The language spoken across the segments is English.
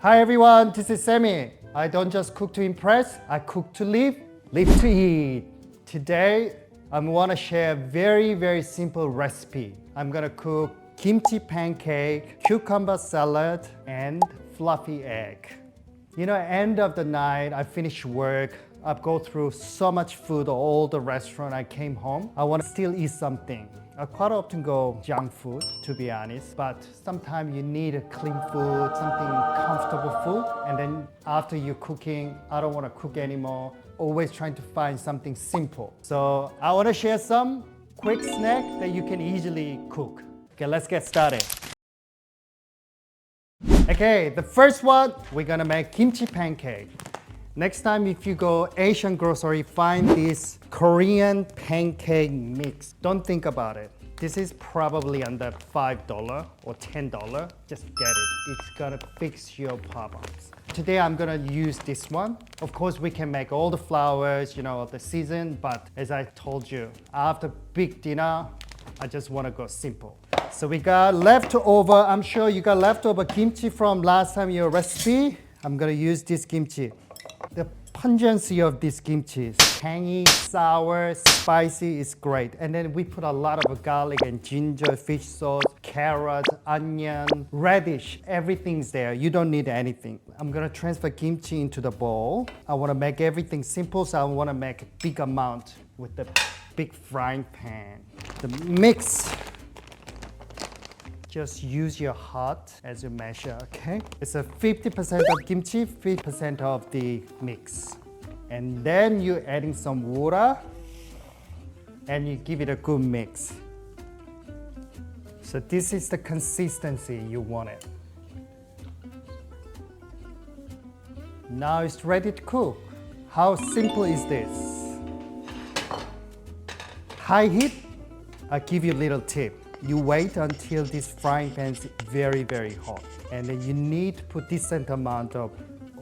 Hi everyone, this is Sammy. I don't just cook to impress, I cook to live to eat. Today, I want to share a very simple recipe. I'm gonna cook kimchi pancake, cucumber salad, and fluffy egg. You know, end of the night, I finish work, I go through so much food, all the restaurant, I came home. I want to still eat something. I quite often go junk food, to be honest, but sometimes you need a clean food, something comfortable food, and then after you're cooking, I don't want to cook anymore. Always trying to find something simple. So I want to share some quick snack that you can easily cook. Okay, let's get started. Okay, the first one, we're gonna make kimchi pancake. Next time if you go Asian grocery, find this Korean pancake mix. Don't think about it. This is probably under $5 or $10. Just get it. It's gonna fix your problems. Today I'm gonna use this one. Of course, we can make all the flours, you know, of the season, but as I told you, after big dinner, I just wanna go simple. So we got leftover, I'm sure you got leftover kimchi from last time your recipe. I'm gonna use this kimchi. The pungency of this kimchi is tangy, sour, spicy, is great. And then we put a lot of garlic and ginger, fish sauce, carrot, onion, radish, everything's there. You don't need anything. I'm gonna transfer kimchi into the bowl. I wanna make everything simple, so I wanna make a big amount with the big frying pan. The mix. Just use your heart as you measure, okay? It's a 50% of kimchi, 50% of the mix. And then you're adding some water and you give it a good mix. So this is the consistency you want it. Now it's ready to cook. How simple is this? High heat, I'll give you a little tip. You wait until this frying pan is very hot. And then you need to put decent amount of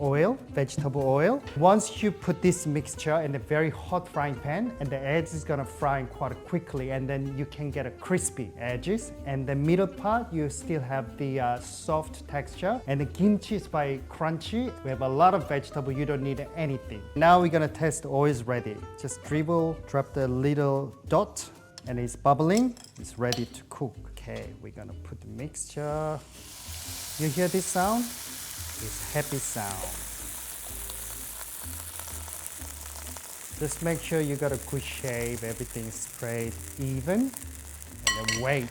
oil, vegetable oil. Once you put this mixture in a very hot frying pan, and the edge is gonna fry quite quickly, and then you can get a crispy edges. And the middle part, you still have the soft texture. And the kimchi is by crunchy. We have a lot of vegetable, you don't need anything. Now we're gonna test the oil is ready. Just drop the little dot, and it's bubbling, it's ready to cook. Okay, we're gonna put the mixture. You hear this sound? It's happy sound. Just make sure you got a good shape, everything's straight, even, and then wait.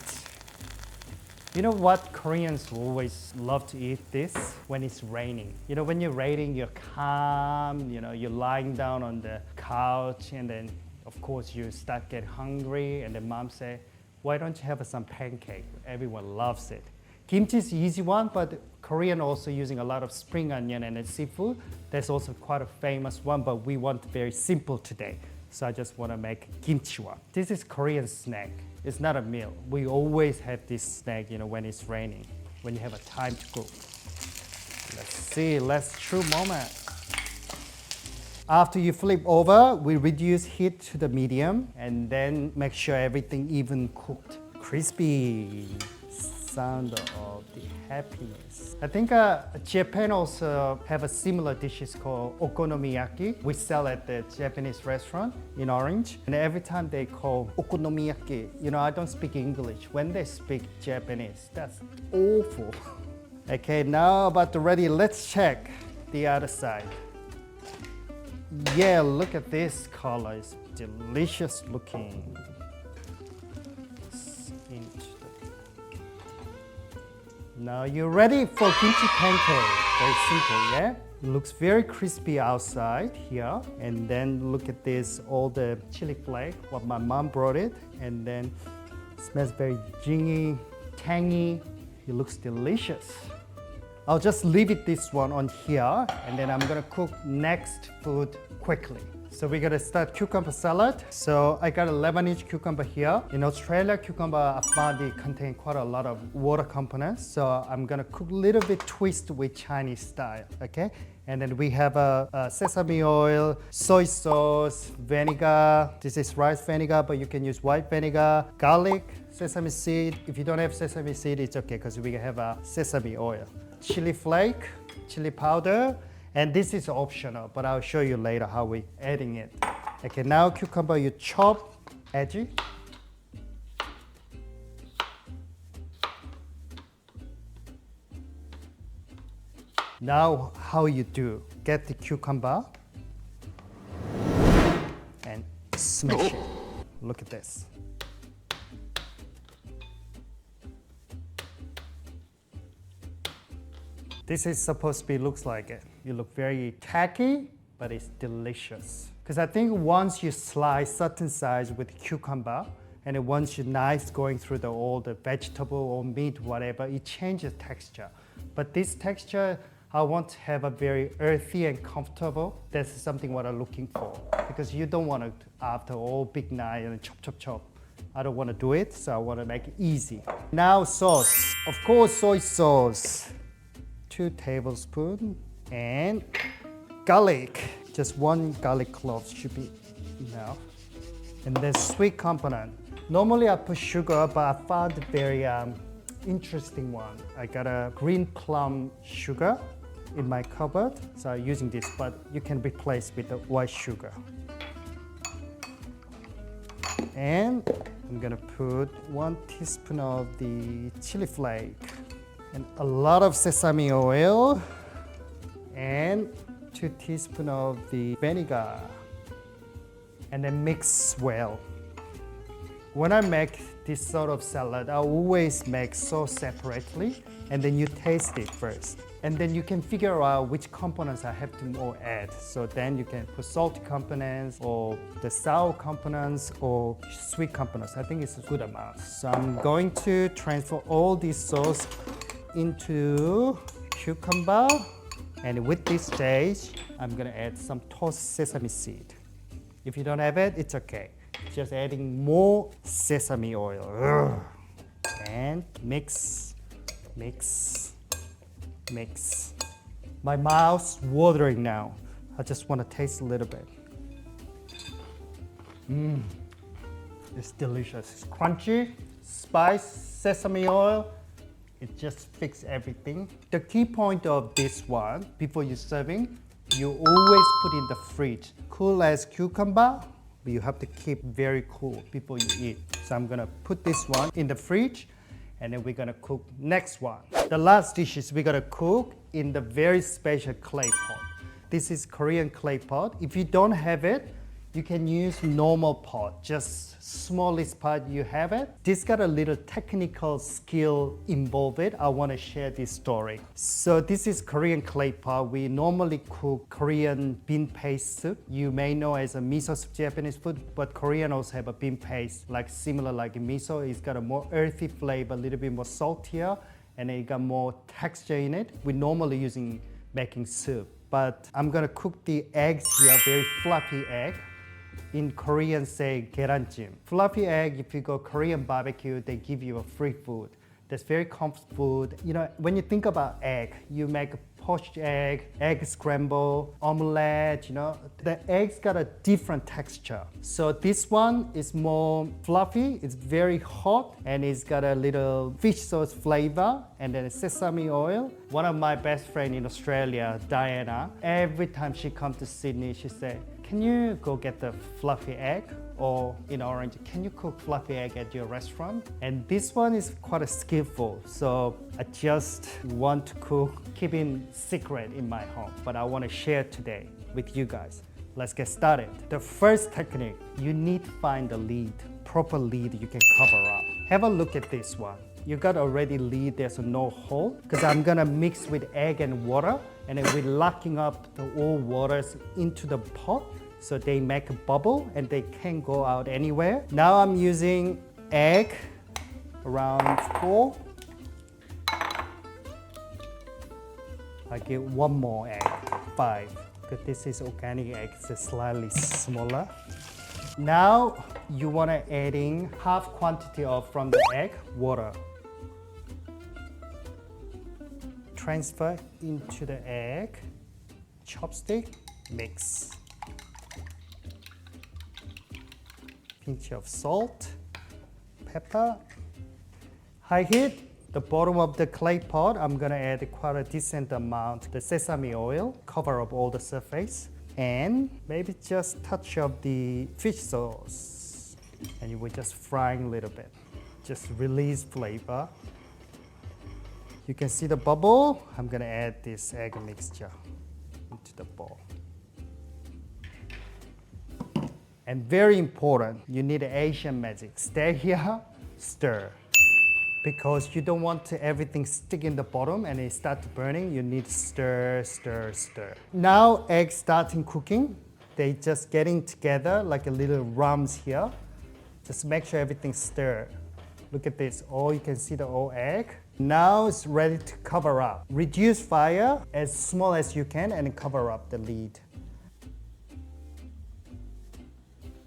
You know what Koreans always love to eat this? When it's raining. You know, when you're raining, you're calm, you know, you're lying down on the couch, and then of course, you start get hungry, and then mom say, why don't you have some pancake? Everyone loves it. Kimchi is the easy one, but Korean also using a lot of spring onion and seafood. That's also quite a famous one, but we want very simple today. So I just want to make kimchi one. This is Korean snack. It's not a meal. We always have this snack, you know, when it's raining, when you have a time to cook. Let's see, let's true moment. After you flip over, we reduce heat to the medium and then make sure everything even cooked. Crispy sound of the happiness. I think Japan also have a similar dishes called okonomiyaki. We sell at the Japanese restaurant in Orange. And every time they call okonomiyaki, you know, I don't speak English. When they speak Japanese, that's awful. Okay, now about the ready, let's check the other side. Yeah, look at this color, it's delicious looking. Now you're ready for kimchi pancake. Very simple, yeah? Looks very crispy outside here. And then look at this, all the chili flake, what my mom brought it. And then it smells very gingy, tangy. It looks delicious. I'll just leave it this one on here, and then I'm gonna cook next food quickly. So we're gonna start cucumber salad. So I got a 11-inch cucumber here. In Australia, cucumber I found it contain quite a lot of water components. So I'm gonna cook a little bit twist with Chinese style, okay? And then we have a sesame oil, soy sauce, vinegar. This is rice vinegar, but you can use white vinegar, garlic, sesame seed. If you don't have sesame seed, it's okay because we have a sesame oil. chili flake, chili powder, and this is optional, but I'll show you later how we adding it. Okay, now cucumber you chop edgy. Now how you do, get the cucumber and smash it. Look at this. This is supposed to be looks like it. You look very tacky, but it's delicious. Because I think once you slice certain size with cucumber, and then once your knife going through all the vegetable or meat, whatever, it changes texture. But this texture, I want to have a very earthy and comfortable. That's something what I'm looking for. Because you don't want to, after all big knife and chop, chop, chop. I don't want to do it, so I want to make it easy. Now sauce. Of course, soy sauce. 2 tablespoons, and garlic. Just 1 garlic clove should be enough. And then sweet component. Normally I put sugar, but I found a very interesting one. I got a green plum sugar in my cupboard, so I'm using this, but you can replace with the white sugar. And I'm gonna put 1 teaspoon of the chili flake, and a lot of sesame oil, and 2 teaspoons of the vinegar, and then mix well. When I make this sort of salad, I always make sauce separately, and then you taste it first. And then you can figure out which components I have to more add. So then you can put salty components, or the sour components, or sweet components. I think it's a good amount. So I'm going to transfer all this sauce into cucumber, and with this stage I'm gonna add some tossed sesame seed. If you don't have it, it's okay. Just adding more sesame oil. And mix, mix, mix. My mouth's watering now. I just want to taste a little bit. It's delicious. It's crunchy, spice, sesame oil. It just fixes everything. The key point of this one, before you're serving, you always put in the fridge. Cool as cucumber, but you have to keep very cool before you eat. So I'm gonna put this one in the fridge, and then we're gonna cook next one. The last dish is we're gonna cook in the very special clay pot. This is Korean clay pot. If you don't have it, you can use normal pot, just smallest pot you have it. This got a little technical skill involved. I want to share this story. So this is Korean clay pot. We normally cook Korean bean paste soup. You may know as a miso soup, Japanese food, but Korean also have a bean paste, like similar like miso. It's got a more earthy flavor, a little bit more saltier, and it got more texture in it. We're normally using making soup, but I'm gonna cook the eggs here, very fluffy egg. In Korean say 계란찜. Fluffy egg, if you go Korean barbecue, they give you a free food. That's very comfort food. You know, when you think about egg, you make a poached egg, egg scramble, omelette, you know. The egg's got a different texture. So this one is more fluffy, it's very hot, and it's got a little fish sauce flavor, and then sesame oil. One of my best friends in Australia, Diana, every time she comes to Sydney, she say, can you go get the fluffy egg? Or in Orange, can you cook fluffy egg at your restaurant? And this one is quite a skillful, so I just want to cook, keep it secret in my home, but I want to share today with you guys. Let's get started. The first technique, you need to find the lid, proper lid you can cover up. Have a look at this one. You got already lid, there's no hole, because I'm gonna mix with egg and water, and then we're locking up the all waters into the pot, so they make a bubble and they can't go out anywhere. Now I'm using egg, around 4. I get 1 more egg, 5. Because this is organic egg, it's slightly smaller. Now you wanna adding half quantity of from the egg, water. Transfer into the egg, chopstick, mix. Pinch of salt, pepper, high heat, The bottom of the clay pot, I'm gonna add quite a decent amount the sesame oil, cover up all the surface, and maybe just touch of the fish sauce. And you will just frying a little bit. Just release flavor. You can see the bubble. I'm gonna add this egg mixture into the bowl. And very important, you need Asian magic. Stay here, stir. Because you don't want everything stick in the bottom and it start burning. You need stir, stir, stir. Now eggs starting cooking. They just getting together like a little rumps here. Just make sure everything stir. Look at this, you can see the whole egg. Now it's ready to cover up. Reduce fire as small as you can and cover up the lid.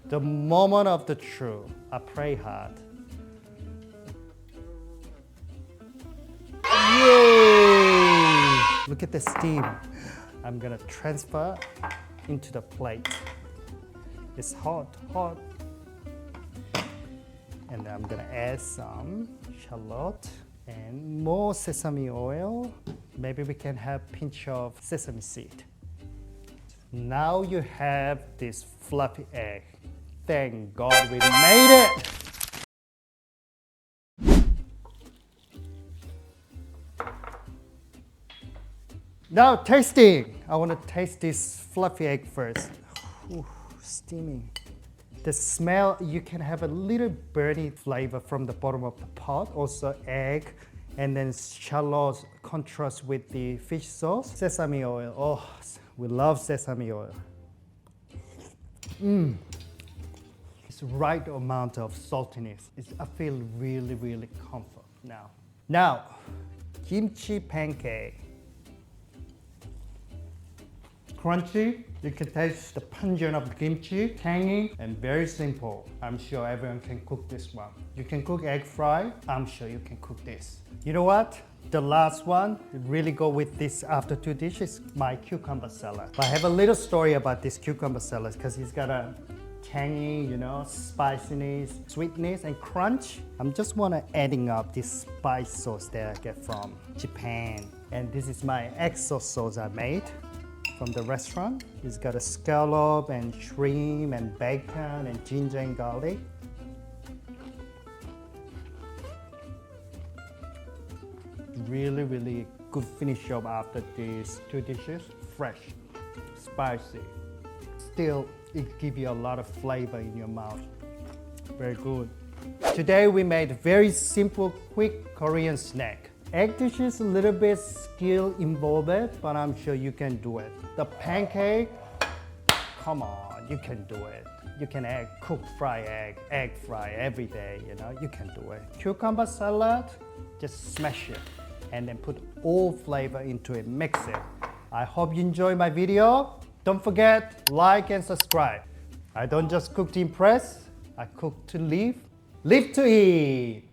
The moment of the truth. I pray hard. Yay! Look at the steam. I'm gonna transfer into the plate. It's hot, hot. And then I'm gonna add some shallot and more sesame oil. Maybe we can have a pinch of sesame seed. Now you have this fluffy egg. Thank God we made it! Now tasting! I want to taste this fluffy egg first. Ooh, steaming. The smell, you can have a little burny flavor from the bottom of the pot. Also egg, and then shallot contrast with the fish sauce. Sesame oil, oh, we love sesame oil. It's right amount of saltiness. I feel really, really comfort now. Now, kimchi pancake. Crunchy, you can taste the pungent of the kimchi, tangy, and very simple. I'm sure everyone can cook this one. You can cook egg fry, I'm sure you can cook this. You know what? The last one, really go with this after two dishes, my cucumber salad. I have a little story about this cucumber salad because it's got a tangy, spiciness, sweetness, and crunch. I'm just wanna adding up this spice sauce that I get from Japan. And this is my exo sauce I made from the restaurant. It's got a scallop and shrimp and bacon and ginger and garlic. Really, really good finish up after these two dishes. Fresh, spicy. Still, it gives you a lot of flavor in your mouth. Very good. Today we made a very simple, quick Korean snack. Egg dish is a little bit skill involved, but I'm sure you can do it. The pancake, come on, you can do it. You can cook fry egg fry every day, you can do it. Cucumber salad, just smash it and then put all flavor into it, mix it. I hope you enjoy my video. Don't forget, like and subscribe. I don't just cook to impress, I cook to live to eat.